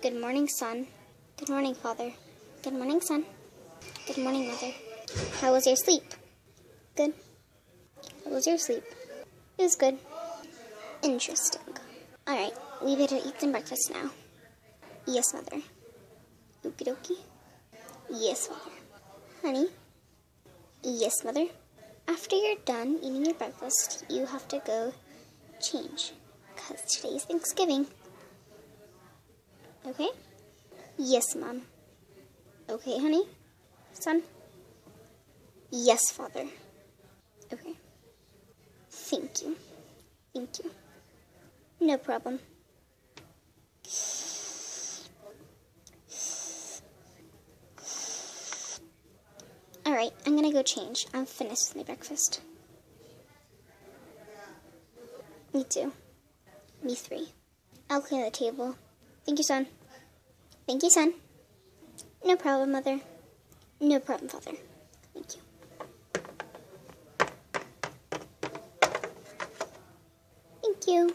Good morning, son. Good morning, father. Good morning, son. Good morning, mother. How was your sleep? Good. How was your sleep? It was good. Interesting. Alright, we better eat some breakfast now. Yes, mother. Okie dokie. Yes, mother. Honey? Yes, mother. After you're done eating your breakfast, you have to go change. Because today's Thanksgiving. Okay? Yes, Mom. Okay, honey? Son? Yes, Father. Okay. Thank you. Thank you. No problem. Alright, I'm gonna go change. I'm finished with my breakfast. Me too. Me three. I'll clear the table. Thank you, son. Thank you, son. No problem, mother. No problem, father. Thank you. Thank you.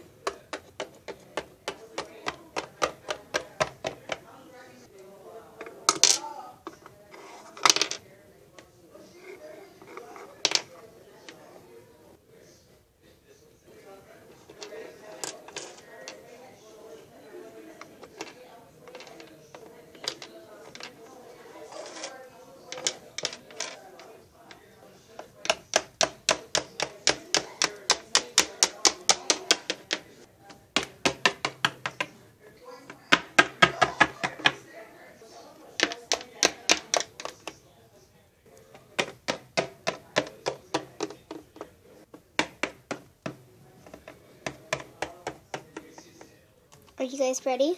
Are you guys ready?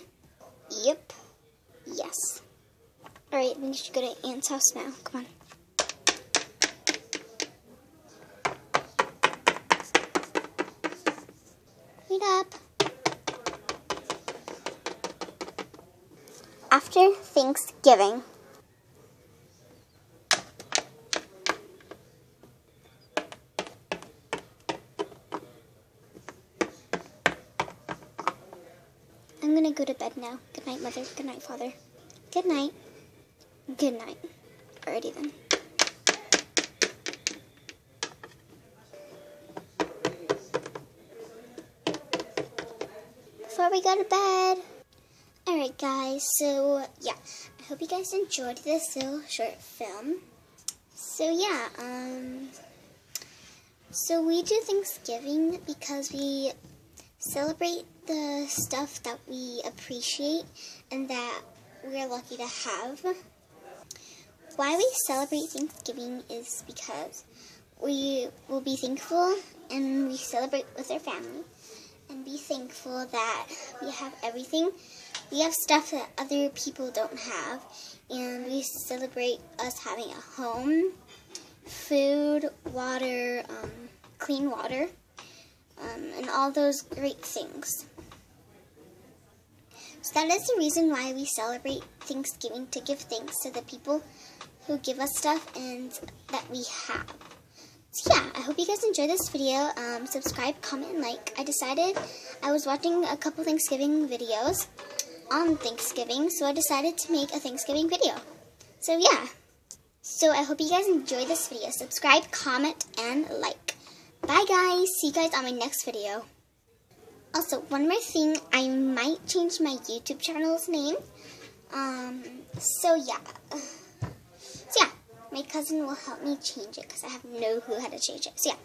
Yep. Yes. Alright, I think you should go to Aunt's house now. Come on. Wait up. After Thanksgiving. I'm gonna go to bed now. Good night, mother. Good night, father. Good night. Good night. Alrighty then. Before we go to bed. Alright guys, so yeah. I hope you guys enjoyed this little short film. So yeah, so we do Thanksgiving because we celebrate the stuff that we appreciate and that we're lucky to have. Why we celebrate Thanksgiving is because we will be thankful and we celebrate with our family and be thankful that we have everything. We have stuff that other people don't have, and we celebrate us having a home, food, water, clean water, and all those great things. So that is the reason why we celebrate Thanksgiving, to give thanks to the people who give us stuff and that we have. So yeah, I hope you guys enjoyed this video. Subscribe, comment, and like. I was watching a couple Thanksgiving videos on Thanksgiving, so I decided to make a Thanksgiving video. So yeah, so I hope you guys enjoyed this video. Subscribe, comment, and like. Bye guys, see you guys on my next video. Also, one more thing, I might change my YouTube channel's name. So yeah, my cousin will help me change it because I have no clue how to change it. So yeah,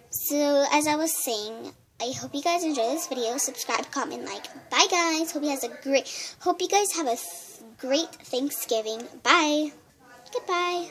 so as I was saying, I hope you guys enjoy this video. Subscribe, comment, like. Bye guys. Hope you guys have a great Thanksgiving. Bye. Goodbye.